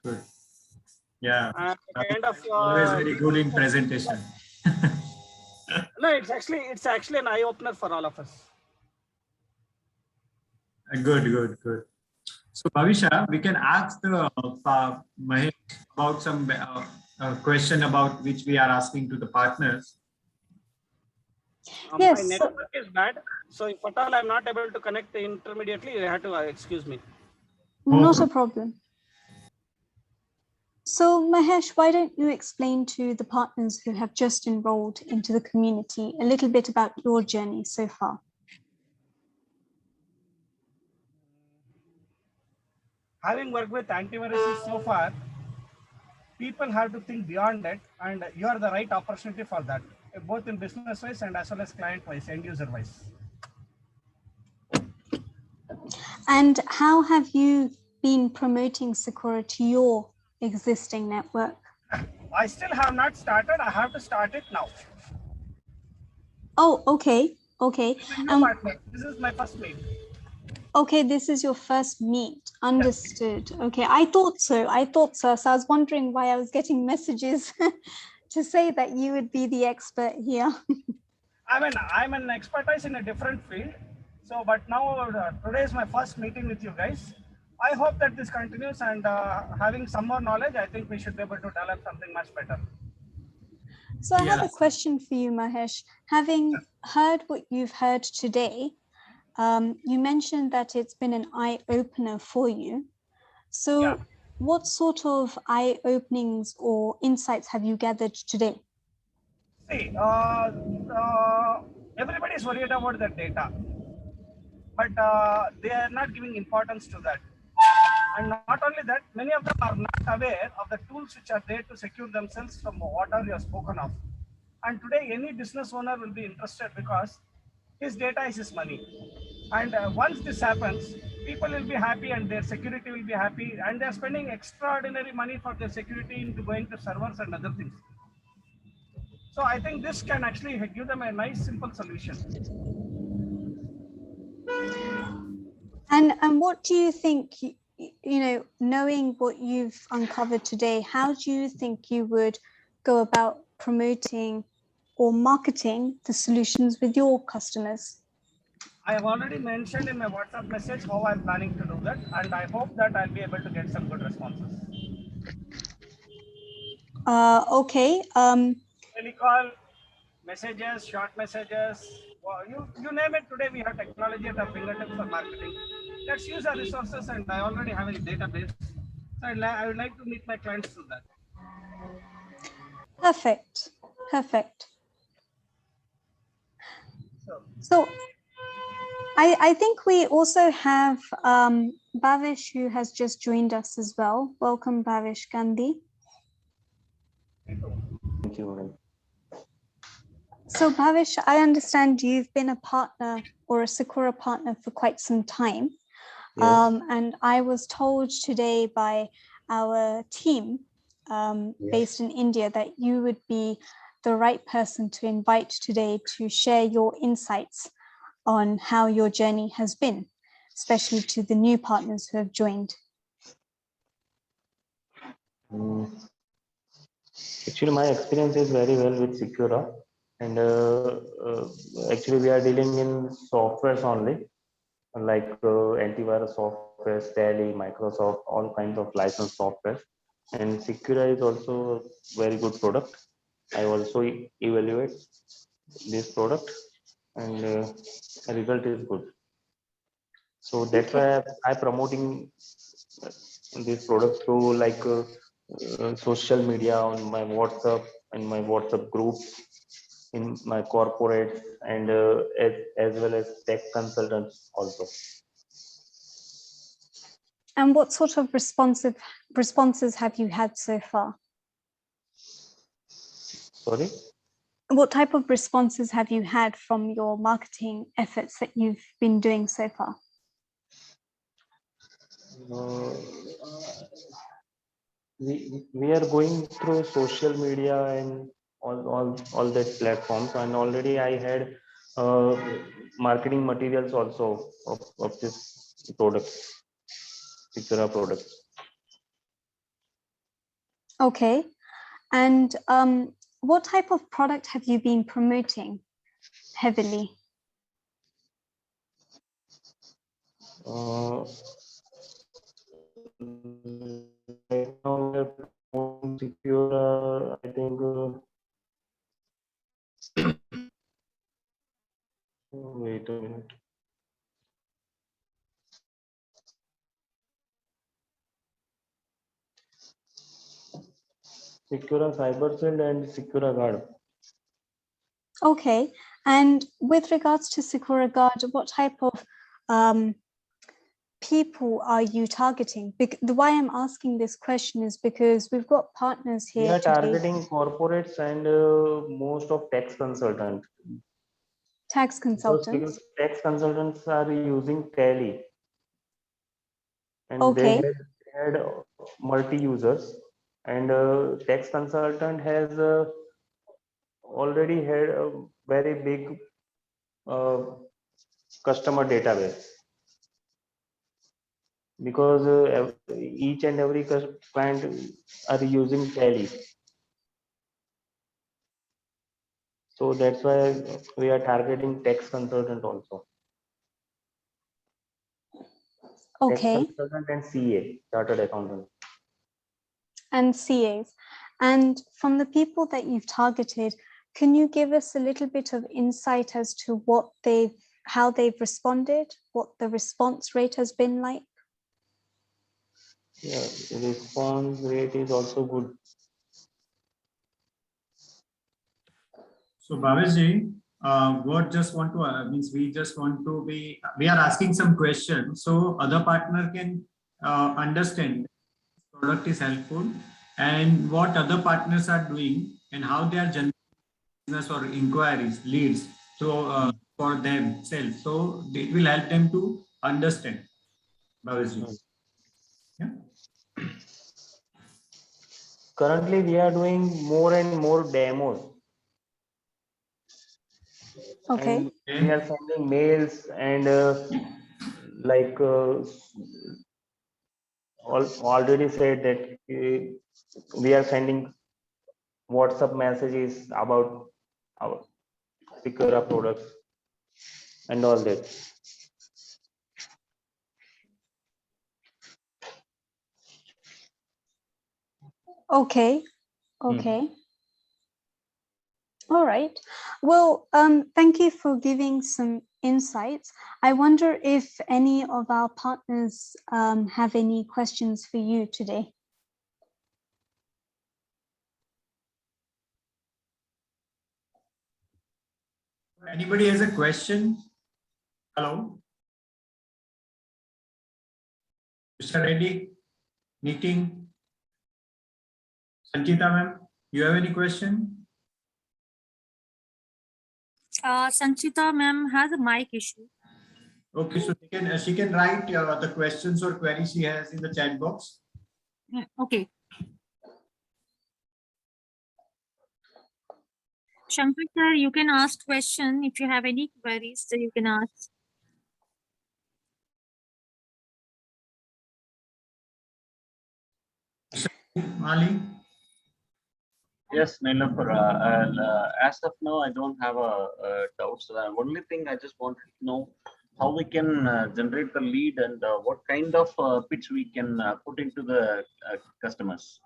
Yeah, Kind of always very good in presentation. No, it's actually an eye opener for all of us. Good. So Bhavisha, we can ask the Mahesh about some question about which we are asking to the partners. Yes. My network is bad, so if at all I'm not able to connect intermediately, you have to excuse me. Not a problem. So Mahesh, why don't you explain to the partners who have just enrolled into the community a little bit about your journey so far? Having worked with antiviruses so far, people have to think beyond it, and you are the right opportunity for that, both in business wise and as well as client wise, end user wise. And how have you been promoting Siccura to your existing network? I still have not started. I have to start it now. Oh, okay. This is my first meet. Okay, this is your first meet. Understood. Yes. Okay, I thought so. So I was wondering why I was getting messages to say that you would be the expert here. I'm an expertise in a different field. So, but now today is my first meeting with you guys. I hope that this continues, and having some more knowledge, I think we should be able to develop something much better. So I have a question for you, Mahesh. Having heard what you've heard today, you mentioned that it's been an eye-opener for you. So what sort of eye-openings or insights have you gathered today? See, everybody is worried about the data, but they are not giving importance to that. And not only that, many of them are not aware of the tools which are there to secure themselves from whatever you have spoken of. And today, any business owner will be interested because his data is his money. And once this happens, people will be happy and their security will be happy, and they're spending extraordinary money for their security into going to servers and other things. So I think this can actually give them a nice, simple solution. And what do you think, knowing what you've uncovered today, how do you think you would go about promoting or marketing the solutions with your customers? I have already mentioned in my WhatsApp message how I'm planning to do that, and I hope that I'll be able to get some good responses. Okay. Telecall, messages, short messages, well, you name it. Today we have technology at our fingertips for marketing. let's use our resources, and I already have a database. So I would like to meet my clients through that. Perfect. Perfect. So I think we also have Bhavish, who has just joined us as well. Welcome, Bhavish Gandhi. Thank you, madam. So Bhavish, I understand you've been a partner or a Siccura partner for quite some time. Yes. And I was told today by our team based in India that you would be the right person to invite today to share your insights on how your journey has been, especially to the new partners who have joined. Actually, my experience is very well with Siccura, and actually we are dealing in softwares only, like antivirus software, Tally, Microsoft, all kinds of licensed software. And Siccura is also a very good product. I also evaluate this product, and the result is good. So that's why I promoting this product through like social media, on my WhatsApp and my WhatsApp groups, in my corporate, and as well as tech consultants also. And what sort of responses have you had so far? Sorry? What type of responses have you had from your marketing efforts that you've been doing so far? We are going through social media and all that platforms, and already I had marketing materials also of this product, Siccura product. Okay. And what type of product have you been promoting heavily? Right now we are promoting Siccura, I think wait a minute. Siccura CyberShield and Siccura Guard. Okay. And with regards to Siccura Guard, what type of people are you targeting? The why I'm asking this question is because we've got partners here. We are today. targeting corporates and most of tax consultants. Tax consultants. Because tax consultants are using Tally, and Okay. they had multi-users, and tax consultant has already had a very big customer database, because each and every client are using Tally. So that's why we are targeting tax consultant also. Okay. Tax consultant and CA, chartered accountant. And CAs. And from the people that you've targeted, can you give us a little bit of insight as to how they've responded, what the response rate has been like? Yeah, response rate is also good. So Bhaveshji, what just want to means we are asking some questions so other partner can understand product is helpful and what other partners are doing and how they are generating business or inquiries, leads for themselves. So it will help them to understand. Bhaveshji. Yeah. Currently, we are doing more and more demos. Okay. And we are sending mails and like already said that we are sending WhatsApp messages about our Siccura products and all that. Okay. Okay. All right. Well, thank you for giving some insights. I wonder if any of our partners have any questions for you today. Anybody has a question? Hello? Mr. Reddy, meeting. Sanchita ma'am, you have any question? Sanchita ma'am has a mic issue. Okay, so she can write the questions or queries she has in the chat box. Yeah, okay. Shankar sir, you can ask question if you have any queries, so you can ask. Mali? Yes, Nilafar. As of now, I don't have a doubts. The only thing I just wanted to know how we can generate the lead and what kind of pitch we can put into the customers.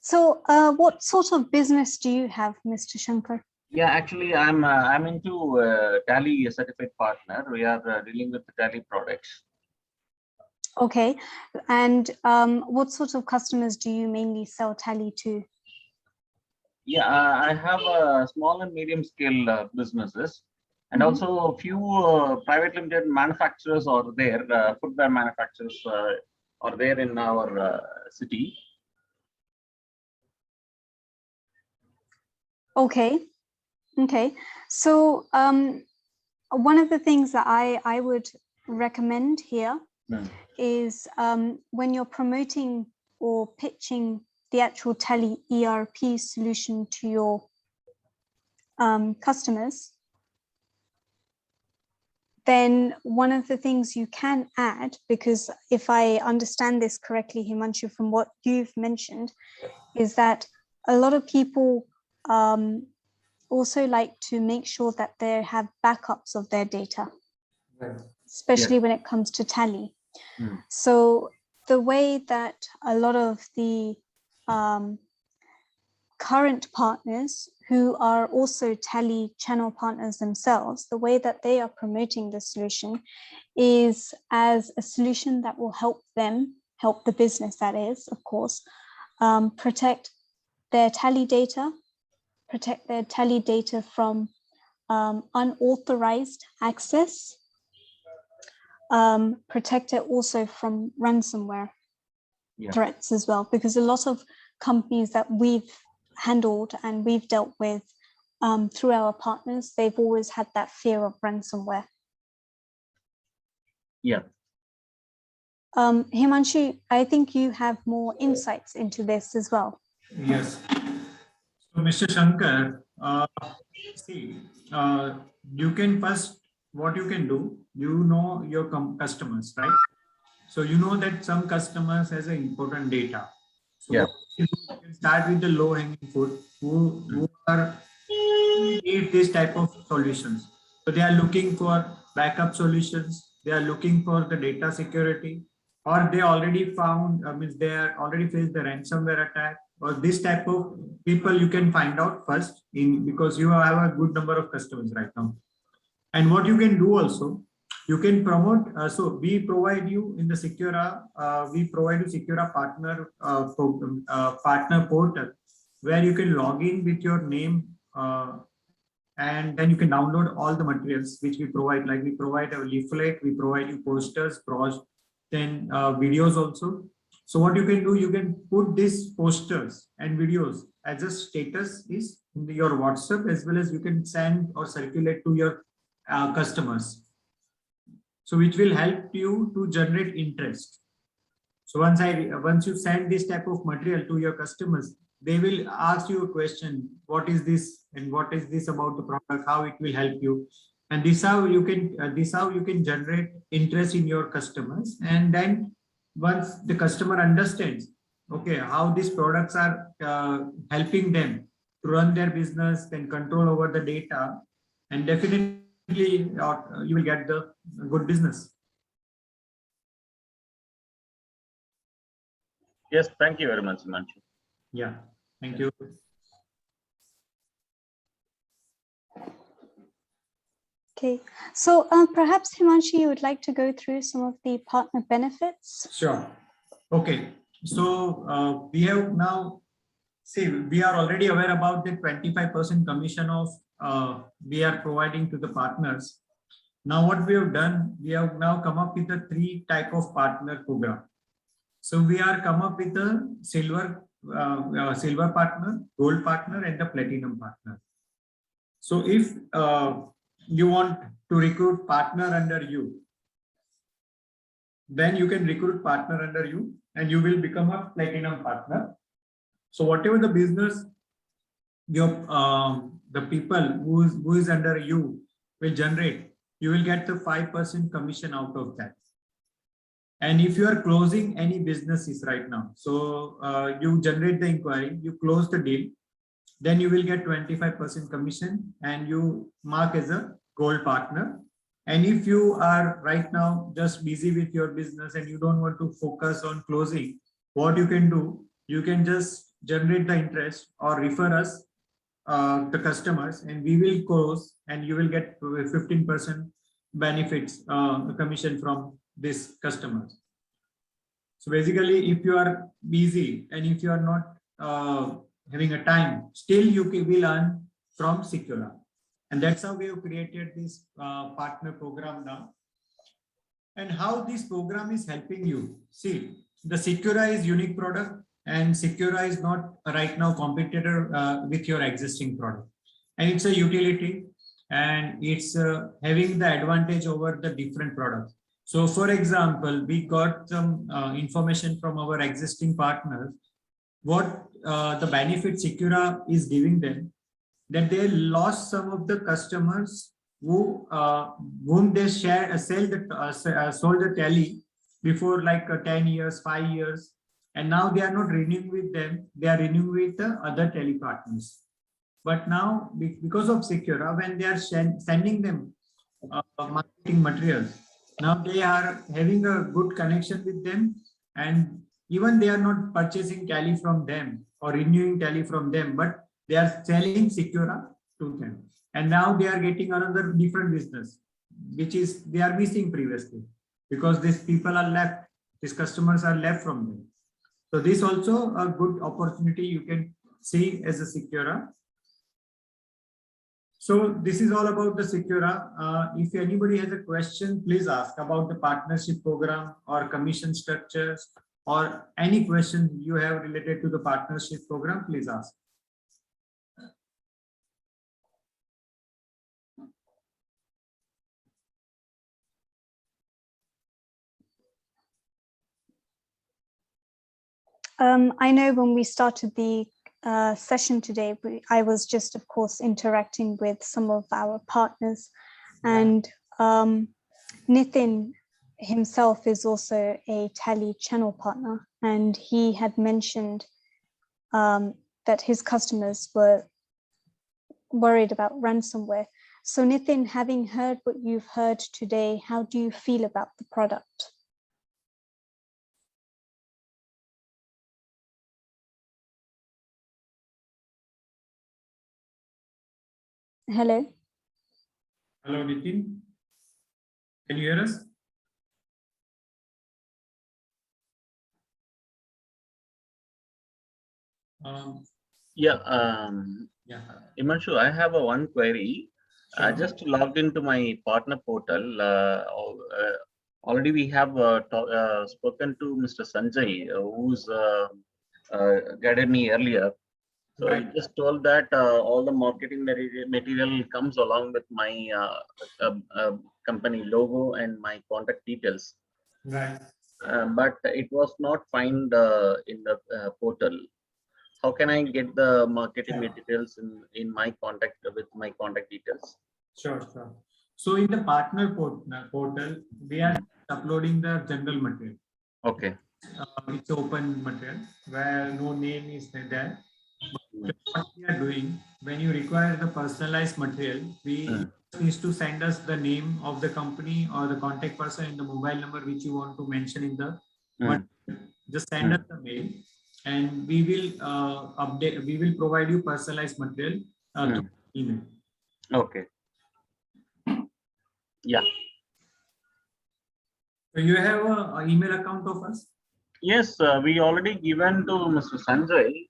So what sort of business do you have, Mr. Shankar? Yeah, actually, I'm into Tally certified partner. We are dealing with the Tally products. Okay, and what sort of customers do you mainly sell Tally to? Yeah, I have small and medium scale businesses, and Mhm. also a few private limited manufacturers are there. Footwear manufacturers are there in our city. Okay, okay. So one of the things that I would recommend here is when you're promoting or pitching the actual Tally ERP solution to your customers, then one of the things you can add, because if I understand this correctly, Himanshu, from what you've mentioned, is that a lot of people also like to make sure that they have backups of their data, especially when it comes to Tally. So the way that a lot of the current partners who are also Tally channel partners themselves, the way that they are promoting the solution is as a solution that will help them, help the business that is, of course, protect their Tally data, from unauthorized access, protect it also from ransomware threats as well, because a lot of companies that we've handled and we've dealt with through our partners, they've always had that fear of ransomware. Yeah. Himanshu, I think you have more insights into this as well. Yes. So, Mr. Shankar, see, you can first, what you can do, you know your customers, right? So you know that some customers has an important data. So Yeah. you can start with the low hanging fruit who are need this type of solutions. So they are looking for backup solutions. They are looking for the data security, or they already found, means they are already faced the ransomware attack, or this type of people you can find out first in, because you have a good number of customers right now. And what you can do also, you can promote. So we provide you in the Siccura, we provide you Siccura partner partner portal, where you can log in with your name, and then you can download all the materials which we provide. Like we provide a leaflet, we provide you posters, then videos also. So what you can do, you can put these posters and videos as a status is in your WhatsApp, as well as you can send or circulate to your customers. So which will help you to generate interest. So once you send this type of material to your customers, they will ask you a question: what is this, and what is this about the product? How it will help you? And this how you can generate interest in your customers. And then once the customer understands, okay, how these products are helping them to run their business and control over the data, and definitely you will get the good business. Yes, thank you very much, Himanshu. Yeah, thank you. Okay, so perhaps Himanshi, you would like to go through some of the partner benefits? Sure. Okay. So we have now, see, we are already aware about the 25% commission of we are providing to the partners. Now what we have done, we have now come up with a 3 type of partner program. So we are come up with a silver partner, gold partner, and the platinum partner. So if you want to recruit partner under you, then you can recruit partner under you and you will become a platinum partner. So whatever the business your the people who is under you will generate, you will get the 5% commission out of that. And if you are closing any businesses right now, so you generate the inquiry, you close the deal, then you will get 25% commission and you mark as a gold partner. And if you are right now just busy with your business and you don't want to focus on closing, what you can do, you can just generate the interest or refer us the customers and we will close and you will get 15% benefits, commission from these customers. So basically, if you are busy and if you are not having a time, still you will earn from Siccura. And that's how we have created this partner program now. And how this program is helping you. See, the Siccura is unique product and Siccura is not right now competitor with your existing product. And it's a utility and it's having the advantage over the different products. So for example, we got some information from our existing partners, what the benefit Siccura is giving them, that they lost some of the customers who whom they sold the tally before like 10 years, 5 years, and now they are not renewing with them, they are renewing with the other tele partners. But now because of Siccura, when they are sending them marketing materials, now they are having a good connection with them, and even they are not purchasing tally from them or renewing tally from them, but they are selling Siccura to them. And now they are getting another different business, which is they are missing previously because these people are left, these customers are left from them. So this also a good opportunity you can see as a Siccura. So this is all about the Siccura. If anybody has a question, please ask about the partnership program or commission structures or any question you have related to the partnership program, please ask. I know when we started the session today, I was just, of course, interacting with some of our partners, and Nitin himself is also a Tally channel partner, and he had mentioned that his customers were worried about ransomware. So Nitin, having heard what you've heard today, how do you feel about the product? Hello. Hello, Nitin. Can you hear us? Yeah. Yeah. Himanshu, I have a one query. I Sure. just logged into my partner portal. Already we have spoken to Mr. Sanjay, who's guided me earlier. So Right. he just told that all the marketing material comes along with my company logo and my contact details. Right. But it was not found in the portal. How can I get the marketing materials in my contact with my contact details? Sure, sure. So in the partner portal, we are uploading the general material. Okay. It's open material where no name is there. But what we are doing, when you require the personalized material, we need to send us the name of the company or the contact person and the mobile number which you want to mention in the material. Just send us the mail and we will update, we will provide you personalized material through email. Okay. Yeah. So you have a email account of us? Yes, we already given to Mr. Sanjay.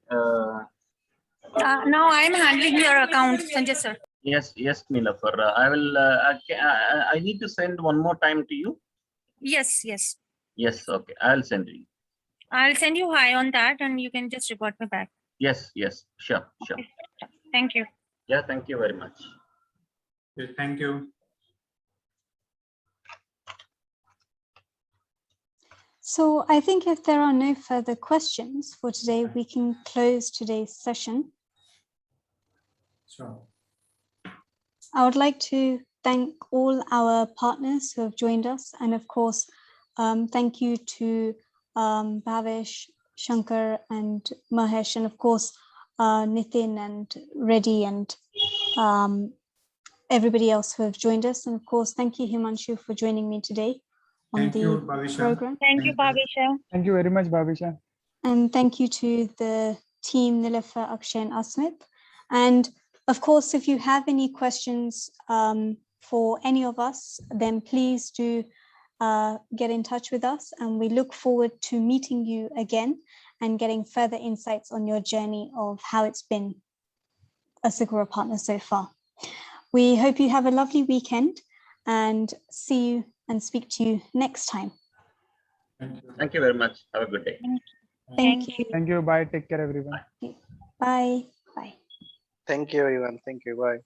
Now I am handling your account, Sanjay sir. Yes, Nilafar. I will. I need to send one more time to you. Yes, yes. Yes. Okay. I'll send you. I'll send you hi on that, and you can just report me back. Yes. Sure. Thank you. Yeah. Thank you very much. Okay, thank you. So I think if there are no further questions for today, we can close today's session. Sure. I would like to thank all our partners who have joined us. And of course, thank you to Bhavesh, Shankar and Mahesh, and of course, Nitin and Reddy and everybody else who have joined us. And of course, thank you, Himanshu, for joining me today on Thank the you, Bhavisha. program. Thank you, Bhavisha. Thank you very much, Bhavisha. And thank you to the team, Nilofer, Akshay and Asmit. And of course, if you have any questions for any of us, then please do get in touch with us. And we look forward to meeting you again and getting further insights on your journey of how it's been a Siccura partner so far. We hope you have a lovely weekend and see you and speak to you next time. Thank you. Thank you very much. Have a good day. Thank you. Thank you. Bye. Take care, everyone. Bye. Bye. Thank you, everyone. Thank you. Bye.